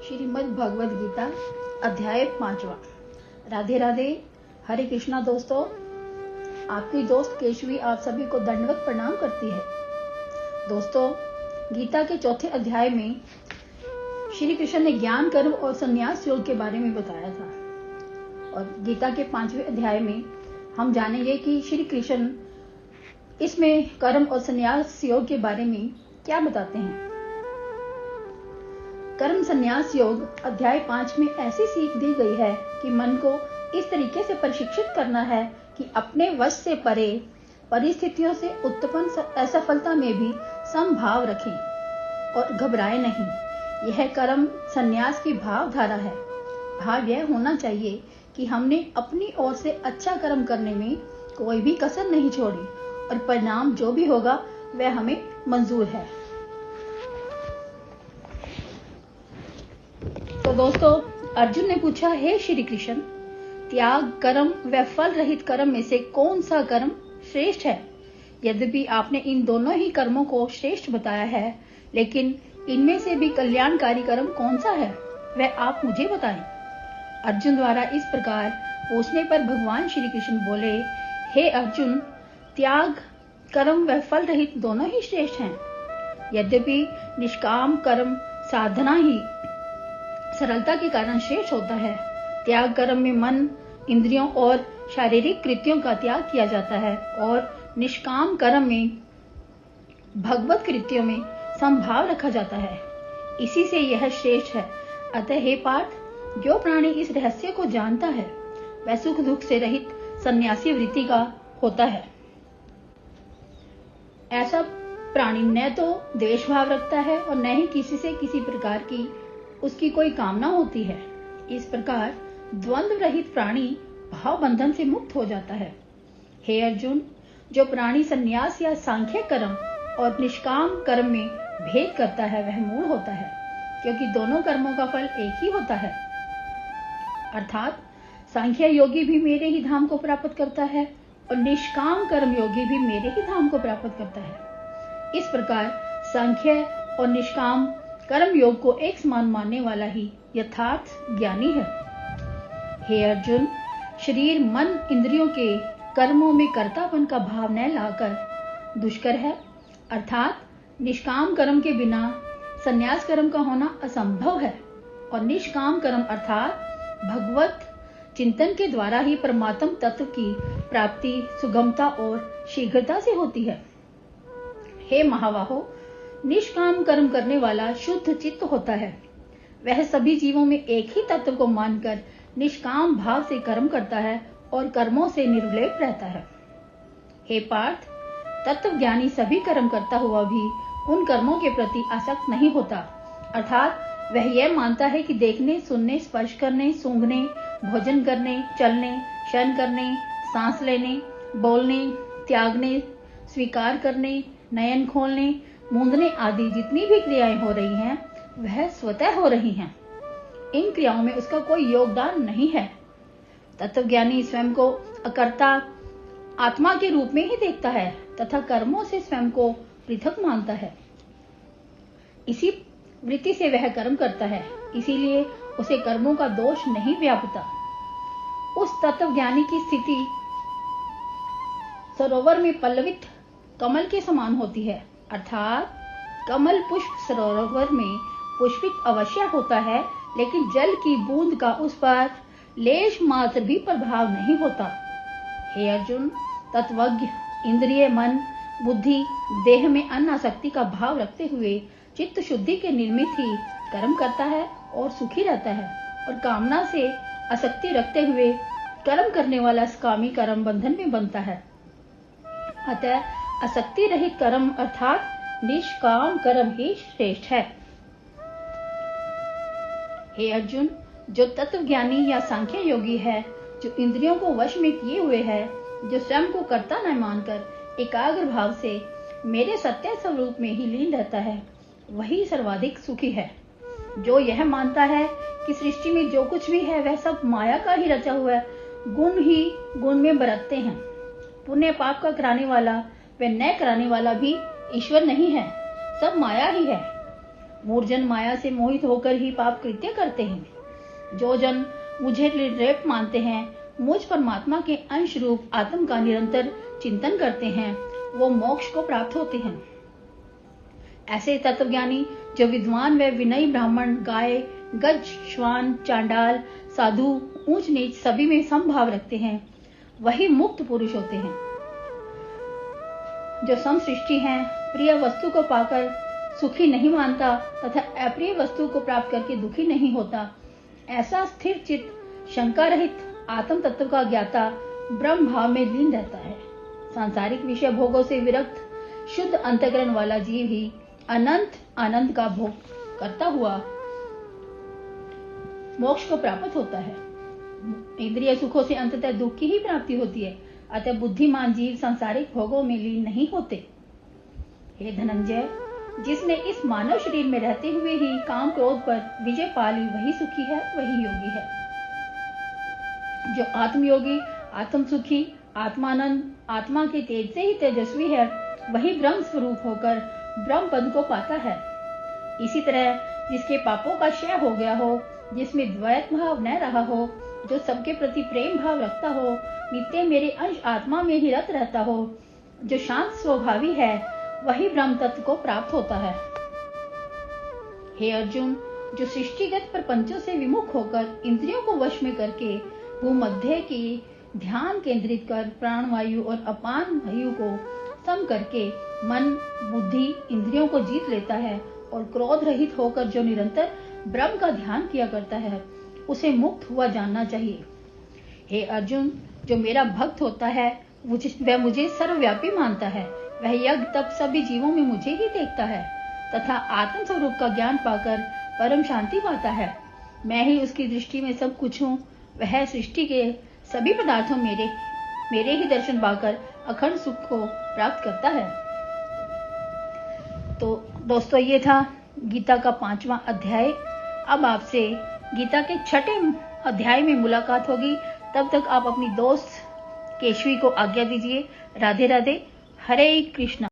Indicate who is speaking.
Speaker 1: श्रीमद् भगवद गीता अध्याय 5वां। राधे राधे, हरे कृष्णा। दोस्तों, आपकी दोस्त केशवी आप सभी को दंडवत प्रणाम करती है। दोस्तों, गीता के चौथे अध्याय में श्री कृष्ण ने ज्ञान, कर्म और संन्यास योग के बारे में बताया था और गीता के 5वें अध्याय में हम जानेंगे कि श्री कृष्ण इसमें कर्म और संन्यास योग के बारे में क्या बताते हैं। कर्म संन्यास योग अध्याय 5 में ऐसी सीख दी गई है कि मन को इस तरीके से प्रशिक्षित करना है कि अपने वश से परे परिस्थितियों से उत्पन्न असफलता में भी समभाव रखें और घबराए नहीं। यह कर्म संन्यास की भावधारा है। भाव यह होना चाहिए कि हमने अपनी ओर से अच्छा कर्म करने में कोई भी कसर नहीं छोड़ी और परिणाम जो भी होगा वह हमें मंजूर है। तो दोस्तों, अर्जुन ने पूछा, हे श्री कृष्ण, त्याग कर्म व फल रहित कर्म में से कौन सा कर्म श्रेष्ठ है? यद्यपि आपने इन दोनों ही कर्मों को श्रेष्ठ बताया है, लेकिन इनमें से भी कल्याणकारी कर्म कौन सा है, वह आप मुझे बताएं। अर्जुन द्वारा इस प्रकार पूछने पर भगवान श्री कृष्ण बोले, हे अर्जुन, त्याग कर्म व फल रहित दोनों ही श्रेष्ठ हैं। यद्यपि निष्काम कर्म साधना ही सरलता के कारण श्रेष्ठ होता है। त्याग कर्म में मन, इंद्रियों और शारीरिक कृत्यों का त्याग किया जाता है और निष्काम कर्म में भगवत कृत्यों में समभाव रखा जाता है। इसी से यह श्रेष्ठ है। अतः हे पार्थ, जो प्राणी इस रहस्य को जानता है वह सुख दुख से रहित सन्यासी वृत्ति का होता है। ऐसा प्राणी न तो द्वेष भाव रखता है और न ही किसी से किसी प्रकार की उसकी कोई कामना होती है। इस प्रकार द्वंद्व रहित प्राणी भाव बंधन से मुक्त हो जाता है। हे अर्जुन, जो प्राणी संन्यास या सांख्य कर्म और निष्काम कर्म में भेद करता है वह मूढ़ होता है, क्योंकि दोनों कर्मों का फल एक ही होता है। अर्थात सांख्य योगी भी मेरे ही धाम को प्राप्त करता है और निष्काम कर्म योगी भी मेरे ही धाम को प्राप्त करता है। इस प्रकार सांख्य और निष्काम कर्म योग को एक समान मानने वाला ही यथार्थ ज्ञानी है। हे अर्जुन, शरीर, मन, इंद्रियों के कर्मों में कर्तापन का भाव न लाकर दुष्कर है। अर्थात निष्काम कर्म के बिना संन्यास कर्म का होना असंभव है और निष्काम कर्म अर्थात भगवत चिंतन के द्वारा ही परमात्म तत्व की प्राप्ति सुगमता और शीघ्रता से होती है। हे महाबाहो, निष्काम कर्म करने वाला शुद्ध चित्त होता है। वह सभी जीवों में एक ही तत्व को मानकर निष्काम भाव से कर्म करता है और कर्मों से निर्लेप रहता है। हे पार्थ, तत्व ज्ञानी सभी कर्म करता हुआ भी उन कर्मों के प्रति आसक्त नहीं होता। अर्थात वह यह मानता है कि देखने, सुनने, स्पर्श करने, सूंघने, भोजन करने, चलने, शयन करने, सांस लेने, बोलने, त्यागने, स्वीकार करने, नयन खोलने, मूंदने आदि जितनी भी क्रियाएं हो रही हैं वह स्वतः हो रही हैं। इन क्रियाओं में उसका कोई योगदान नहीं है। तत्वज्ञानी स्वयं को अकर्ता आत्मा के रूप में ही देखता है तथा कर्मों से स्वयं को पृथक मानता है। इसी वृत्ति से वह कर्म करता है, इसीलिए उसे कर्मों का दोष नहीं व्यापता। उस तत्वज्ञानी की स्थिति सरोवर में पल्लवित कमल के समान होती है। अर्थात कमल पुष्प सरोवर में पुष्पित अवश्य होता है, लेकिन जल की बूंद का उस पर लेश मात्र भी प्रभाव नहीं होता। हे अर्जुन, तत्वज्ञ इंद्रिय, मन, बुद्धि, देह में अनासक्ति का भाव रखते हुए चित्त शुद्धि के निर्मित ही कर्म करता है और सुखी रहता है, और कामना से आसक्ति रखते हुए कर्म करने वाला कामी कर्म बंधन में बनता है। अतः आसक्ति रहित कर्म अर्थात निष्काम कर्म ही श्रेष्ठ है। हे अर्जुन, जो तत्वज्ञानी या सांख्य योगी है, जो इंद्रियों को वश में किए हुए है, जो स्वयं को कर्ता न मानकर एकाग्र भाव से मेरे सत्य स्वरूप में ही लीन रहता है, वही सर्वाधिक सुखी है। जो यह मानता है कि सृष्टि में जो कुछ भी है वह सब माया का ही रचा हुआ गुण ही गुण में बरतते हैं। पुण्य पाप का कराने वाला व न कराने वाला भी ईश्वर नहीं है, सब माया ही है। मूर्जन माया से मोहित होकर ही पाप कृत्य करते हैं। जो जन मुझे निर्लेप मानते हैं, मुझ परमात्मा के अंश रूप आत्म का निरंतर चिंतन करते हैं, वो मोक्ष को प्राप्त होते हैं। ऐसे तत्वज्ञानी जो विद्वान व विनयी ब्राह्मण, गाय, गज, श्वान, चांडाल, साधु, ऊंच नीच सभी में समभाव रखते हैं, वही मुक्त पुरुष होते हैं। जो समसृष्टि हैं, प्रिय वस्तु को पाकर सुखी नहीं मानता तथा अप्रिय वस्तु को प्राप्त करके दुखी नहीं होता, ऐसा स्थिर चित्त, शंका रहित आत्म तत्व का ज्ञाता ब्रह्म भाव में लीन रहता है। सांसारिक विषय भोगों से विरक्त शुद्ध अंतःकरण वाला जीव ही अनंत आनंद का भोग करता हुआ मोक्ष को प्राप्त होता है। इंद्रिय सुखों से अंततः दुख की ही प्राप्ति होती है, अतः बुद्धिमान जीव सांसारिक भोगों में लीन नहीं होते। हे धनंजय, जिसने इस मानव शरीर में रहते हुए ही काम क्रोध पर विजय पा ली, वही सुखी है, वही योगी है। जो आत्मयोगी, आत्म सुखी, आत्मानंद, आत्मा के तेज से ही तेजस्वी है, वही ब्रह्म स्वरूप होकर ब्रह्म पद को पाता है। इसी तरह जिसके पापों का क्षय हो गया हो, जिसमें द्वैत भाव न रहा हो, जो सबके प्रति प्रेम भाव रखता हो, नित्य मेरे अंश आत्मा में ही रत रहता हो, जो शांत स्वभावी है, वही ब्रह्म तत्व को प्राप्त होता है। हे अर्जुन, जो सृष्टिगत प्रपंचों से विमुख होकर इंद्रियों को वश में करके भूमध्य की ध्यान केंद्रित कर प्राणवायु और अपान वायु को सम करके मन, बुद्धि, इंद्रियों को जीत लेता है और क्रोध रहित होकर जो निरंतर ब्रह्म का ध्यान किया करता है, उसे मुक्त हुआ जानना चाहिए। हे अर्जुन, जो मेरा भक्त होता है वह मुझे सर्वव्यापी मानता है, वह यज्ञ तप सभी जीवों में मुझे ही देखता है तथा आत्म स्वरूप का ज्ञान पाकर परम शांति पाता है। मैं ही उसकी दृष्टि में सब कुछ हूँ। वह सृष्टि के सभी पदार्थों मेरे ही दर्शन पाकर अखंड सुख को प्राप्त करता है। तो दोस्तों, ये था गीता का 5वां अध्याय। अब आपसे गीता के 6ठे अध्याय में मुलाकात होगी। तब तक आप अपनी दोस्त केशवी को आज्ञा दीजिए। राधे राधे। हरे कृष्णा।